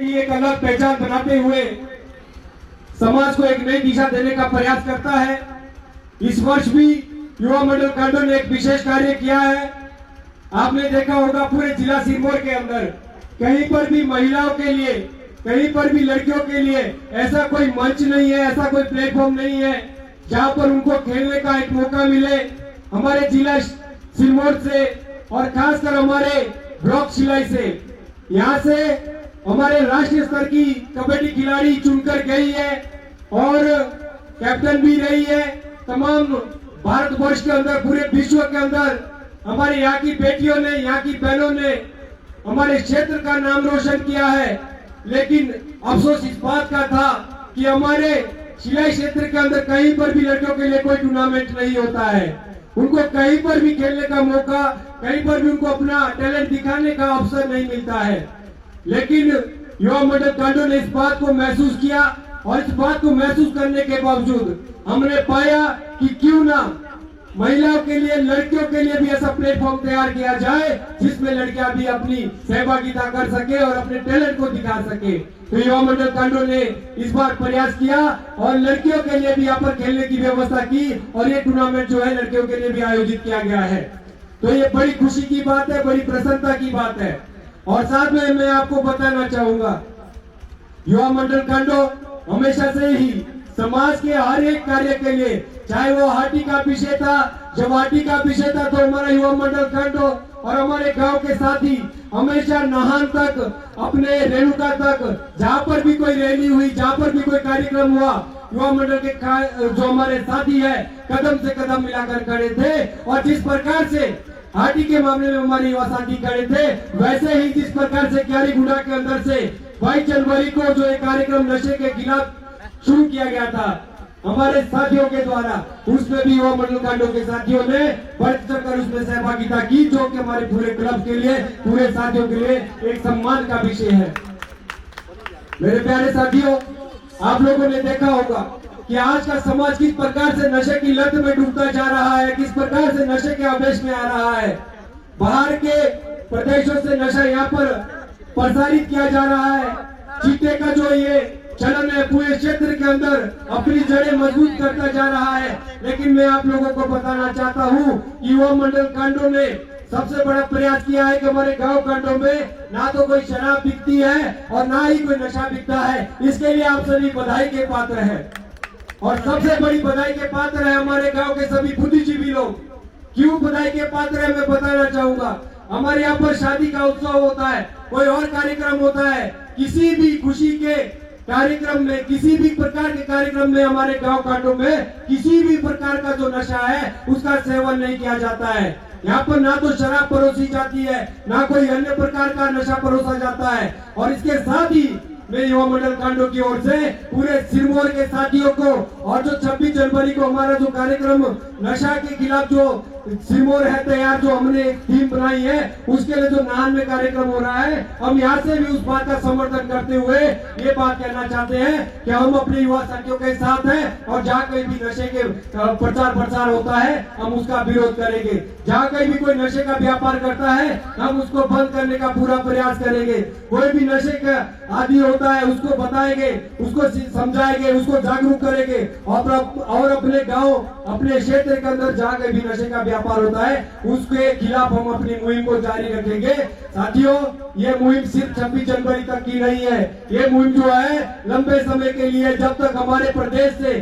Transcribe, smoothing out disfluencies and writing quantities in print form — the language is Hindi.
एक अलग पहचान बनाते हुए समाज को एक नई दिशा देने का प्रयास करता है। इस वर्ष भी युवा मंडल कांडो ने एक विशेष कार्य किया है। आपने देखा होगा पूरे जिला सिरमौर के अंदर कहीं पर भी महिलाओं के लिए, कहीं पर भी लड़कियों के लिए ऐसा कोई मंच नहीं है, ऐसा कोई प्लेटफॉर्म नहीं है जहां पर उनको खेलने का एक मौका मिले। हमारे जिला सिरमौर से और खासकर हमारे ब्लॉक शिलाई से, यहाँ से हमारे राष्ट्रीय स्तर की कबड्डी खिलाड़ी चुनकर गई है और कैप्टन भी रही है। तमाम भारतवर्ष के अंदर, पूरे विश्व के अंदर हमारे यहाँ की बेटियों ने, यहाँ की बहनों ने हमारे क्षेत्र का नाम रोशन किया है। लेकिन अफसोस इस बात का था कि हमारे शिलाई क्षेत्र के अंदर कहीं पर भी लड़कियों के लिए कोई टूर्नामेंट नहीं होता है। उनको कहीं पर भी खेलने का मौका, कहीं पर भी उनको अपना टैलेंट दिखाने का अवसर नहीं मिलता है। लेकिन युवा मंडल कांडो ने इस बात को महसूस किया और इस बात को महसूस करने के बावजूद हमने पाया कि क्यों ना महिलाओं के लिए, लड़कियों के लिए भी ऐसा प्लेटफॉर्म तैयार किया जाए जिसमें लड़कियां भी अपनी सहभागिता कर सके और अपने टैलेंट को दिखा सके। तो युवा मंडल कांडो ने इस बार प्रयास किया और लड़कियों के लिए भी यहाँ पर खेलने की व्यवस्था की और ये टूर्नामेंट जो है लड़कियों के लिए भी आयोजित किया गया है। तो ये बड़ी खुशी की बात है, बड़ी प्रसन्नता की बात है। और साथ में मैं आपको बताना चाहूंगा, युवा मंडल कांडो हमेशा से ही समाज के हर एक कार्य के लिए, चाहे वो हाटी का विषय था, जब हाटी का विषय था तो हमारा युवा मंडल कांडो और हमारे गांव के साथी हमेशा नाहन तक, अपने रेणुका तक, जहां पर भी कोई रैली हुई, जहां पर भी कोई कार्यक्रम हुआ, युवा मंडल के जो हमारे साथी है कदम से कदम मिलाकर खड़े थे। और जिस प्रकार से हाटी के मामले में हमारे युवा साथी खड़े थे, वैसे ही जिस प्रकार से क्यारी गुंडा के अंदर से 22 जनवरी को जो एक कार्यक्रम नशे के खिलाफ शुरू किया गया था हमारे साथियों के द्वारा, उसमें भी युवा मंडल कांडो के साथियों ने बढ़ चढ़कर उसमें सहभागिता की, जो कि हमारे पूरे क्लब के लिए, पूरे साथियों के लिए एक सम्मान का विषय है। मेरे प्यारे साथियों, आप लोगों ने देखा होगा कि आज का समाज किस प्रकार से नशे की लत में डूबता जा रहा है, किस प्रकार से नशे के आवेश में आ रहा है। बाहर के प्रदेशों से नशा यहाँ पर प्रसारित किया जा रहा है। चीटे का जो ये चलन है पूरे क्षेत्र के अंदर अपनी जड़ें मजबूत करता जा रहा है। लेकिन मैं आप लोगों को बताना चाहता हूँ कि युवा मंडल कांडो ने सबसे बड़ा प्रयास किया है कि हमारे गांव कांडो में ना तो कोई शराब बिकती है और ना ही कोई नशा बिकता है। इसके लिए आप सभी बधाई के पात्र हैं। और सबसे बड़ी बधाई के पात्र है हमारे गांव के सभी बुद्धिजीवी लोग। क्यों बधाई के पात्र है मैं बताना चाहूंगा। हमारे यहाँ पर शादी का उत्सव होता है, कोई और कार्यक्रम होता है, किसी भी खुशी के कार्यक्रम में, किसी भी प्रकार के कार्यक्रम में हमारे गांव कांडो में किसी भी प्रकार का जो नशा है उसका सेवन नहीं किया जाता है। यहाँ पर ना तो शराब परोसी जाती है, ना कोई अन्य प्रकार का नशा परोसा जाता है। और इसके साथ ही मैं युवा मंडल कांडो की ओर से पूरे सिरमौर के साथियों को, और जो 26 जनवरी को हमारा जो कार्यक्रम नशा के खिलाफ जो सिरमौर है तैयार, जो हमने एक थीम बनाई है, उसके लिए जो नाहन में कार्यक्रम हो रहा है, हम यहाँ से भी उस बात का समर्थन करते हुए ये बात कहना चाहते हैं कि हम अपने युवा साथियों के साथ हैं और जहाँ कहीं भी नशे के प्रचार प्रसार होता है हम उसका विरोध करेंगे। जहाँ कहीं भी कोई नशे का व्यापार करता है हम उसको बंद करने का पूरा प्रयास करेंगे। कोई भी नशे का आदि होता है उसको बताएंगे, उसको समझाएंगे, उसको जागरूक करेंगे और अपने गांव, अपने क्षेत्र के अंदर जहाँ कहीं भी नशे का व्यापार होता है उसके खिलाफ हम अपनी मुहिम को जारी रखेंगे। साथियों, ये मुहिम सिर्फ 26 जनवरी तक की नहीं है, ये मुहिम जो है लंबे समय के लिए, जब तक हमारे प्रदेश से